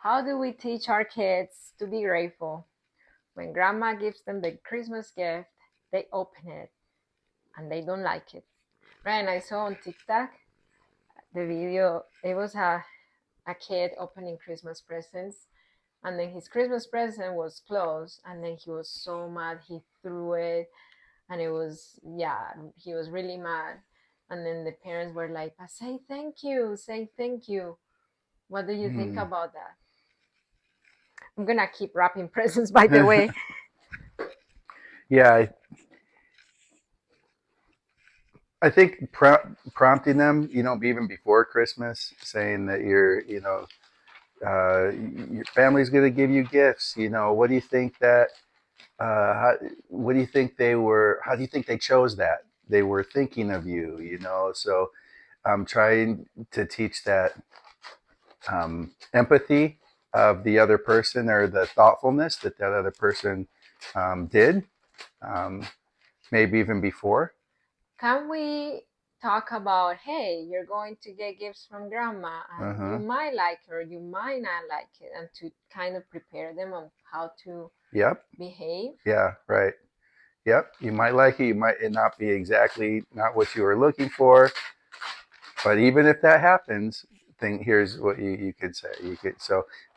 How do we teach our kids to be grateful? When grandma gives them the Christmas gift, they open it and they don't like it. Right? And I saw on TikTok the video, it was a kid opening Christmas presents, and then his Christmas present was closed, and then he was so mad he threw it, and it was, yeah, he was really mad. And then the parents were like, "But say thank you, say thank you." What do you think Hmm. about that? I'm gonna keep wrapping presents, by the way. Yeah, I think prompting them, even before Christmas, saying that your family's going to give you gifts. What do you think that? What do you think they were? How do you think they chose that? They were thinking of you. So I'm trying to teach that empathy of the other person, or the thoughtfulness that other person did, um, maybe even before. Can we talk about, hey, you're going to get gifts from grandma, Uh and you huh. might like it or you might not like it, and to kind of prepare them on how to Yep. behave? Yeah. Right. Yep. You might like it. You might it not be exactly not what you were looking for. But even if that happens, here's what you could say. You could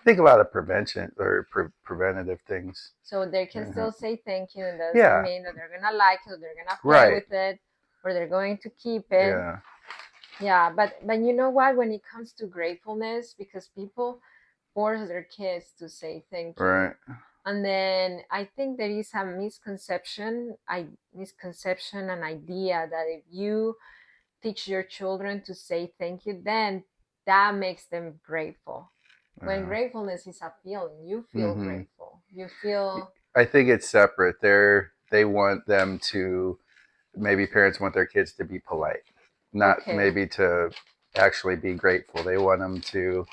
think about a prevention or preventative things. So they can Uh-huh. still say thank you, and doesn't Yeah. mean that they're gonna like it or they're gonna play Right. with it or they're going to keep it. Yeah. Yeah, but you know what? When it comes to gratefulness, because people force their kids to say thank you, Right. and then I think there is a misconception and idea that if you teach your children to say thank you, then that makes them grateful. When Uh, gratefulness is a feeling, you feel mm-hmm. grateful. You feel I think it's separate. They want them to, maybe parents want their kids to be polite, not okay. maybe to actually be grateful. They want them to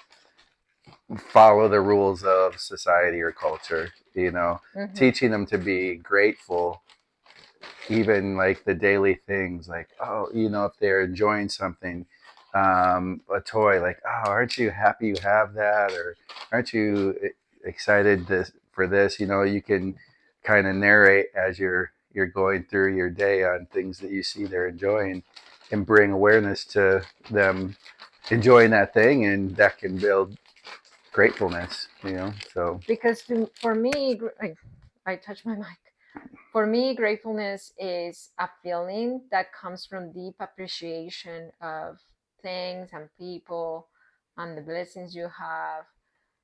follow the rules of society or culture. Mm-hmm. Teaching them to be grateful, even like the daily things, like, oh, if they're enjoying something, a toy, like, oh, aren't you happy you have that, or aren't you excited for this? You can kind of narrate as you're going through your day on things that you see they're enjoying, and bring awareness to them enjoying that thing, and that can build gratefulness. So Because for me, I touch my mic. For me, gratefulness is a feeling that comes from deep appreciation of things and people and the blessings you have.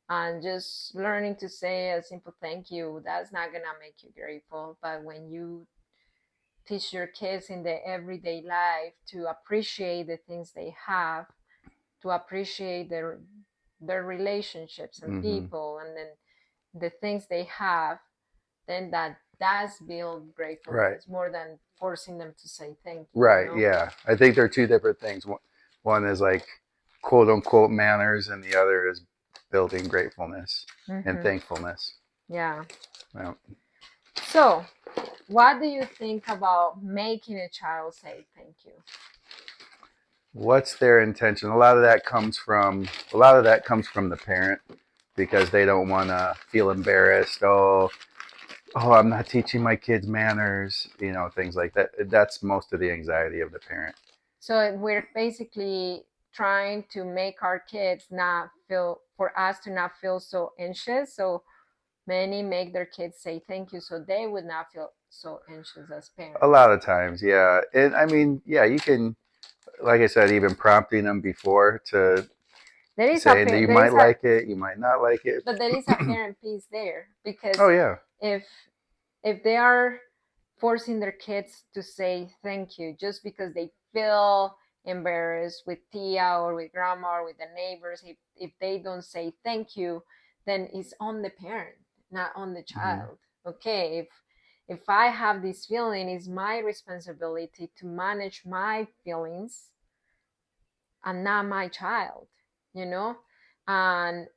And just learning to say a simple thank you, that's not going to make you grateful. But when you teach your kids in the everyday life to appreciate the things they have, to appreciate their relationships and hmm. people, and then the things they have, then that does build Right. gratefulness more than forcing them to say thank you, you Right. know? Yeah. I think they're two different things. One is like quote unquote manners, and the other is building gratefulness and Mm-hmm. thankfulness. Yeah. Well, So, what do you think about making a child say thank you? what's their intention? A lot of that comes from the parent, because they don't want to feel embarrassed. Oh, I'm not teaching my kids manners. Things like that. That's most of the anxiety of the parent. So, we're basically trying to make our kids not feel, for us to not feel so anxious. So, many make their kids say thank you so they would not feel so anxious as A lot parents. of times, yeah. And I mean, yeah, you can, like I said, even prompting them before to There is a saying that you there might is a like it, you might not like it. but there is a parent piece there, Oh because yeah. if they are forcing their kids to say thank you just because they feel embarrassed with tia or with grandma or with the neighbors, if they don't say thank you, then it's on the parent, not on the Mm-hmm. child. Okay, if I have this feeling, it's my responsibility to manage my feelings and not my child, you know. And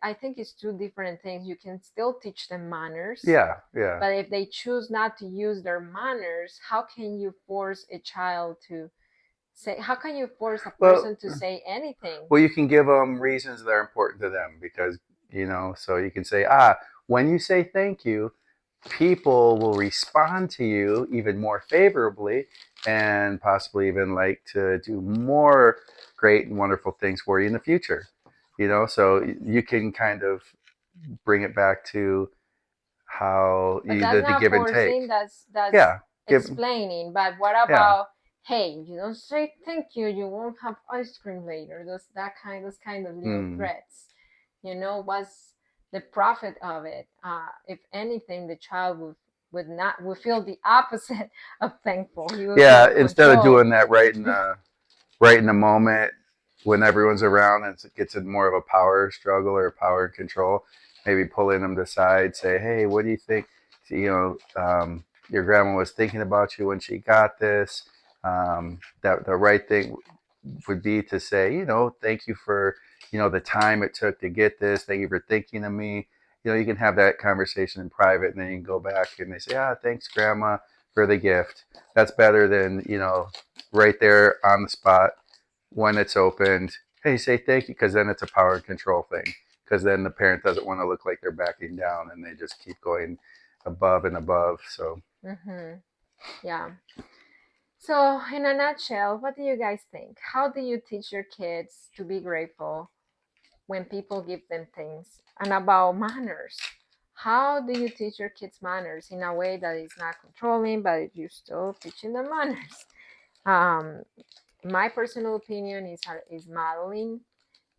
I think it's two different things. You can still teach them manners, Yeah, yeah. but if they choose not to use their manners, how can you force a child to say, how can you force a Well, person to say anything? well, you can give them reasons that are important to them, because So you can say, when you say thank you, people will respond to you even more favorably and possibly even like to do more great and wonderful things for you in the future. So you can kind of bring it back to how But that's the not give and take. forcing, that's Yeah, give. explaining. But what Yeah. about, hey, you don't say thank you, you won't have ice cream later. Those kind of little Hmm. threats. What's the profit of it? If anything, the child would feel the opposite of thankful. He would feel Yeah. Instead of control. doing that right in the moment when everyone's around and it gets in more of a power struggle or power and control, maybe pulling them to the side, say, hey, what do you think? Your grandma was thinking about you when she got this. That the right thing would be to say, thank you for, the time it took to get this. Thank you for thinking of me. You can have that conversation in private and then you can go back and they say, thanks, grandma, for the gift. That's better than, right there on the spot when it's opened. Hey, say thank you, because then it's a power and control thing. Because then the parent doesn't want to look like they're backing down and they just keep going above and above. So, Mm-hmm. Yeah. So, in a nutshell, what do you guys think? How do you teach your kids to be grateful when people give them things? And about manners, how do you teach your kids manners in a way that is not controlling, but you're still teaching them manners? Um, my personal opinion is modeling.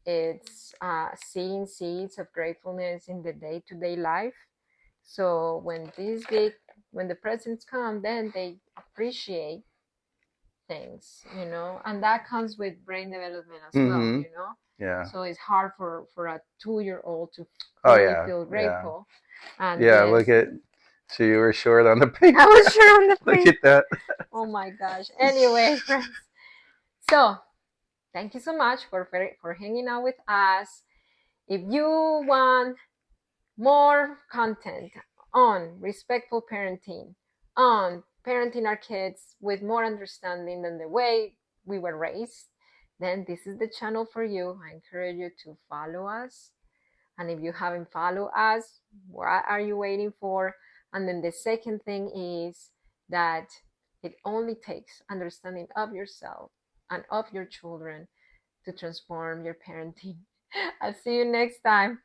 It's seeing seeds of gratefulness in the day-to-day life. So when the presents come, then they appreciate things, and that comes with brain development as mm-hmm. well. Yeah. So it's hard for a 2-year-old to Oh, fully yeah. feel Yeah. grateful. And Yeah. then Look at, so you were short on the pink. I was sure on the Look pink. at that. Oh my gosh. Anyway, friends. So thank you so much for hanging out with us. If you want more content on respectful parenting, on parenting our kids with more understanding than the way we were raised, then this is the channel for you. I encourage you to follow us. And if you haven't followed us, what are you waiting for? And then the second thing is that it only takes understanding of yourself and of your children to transform your parenting. I'll see you next time.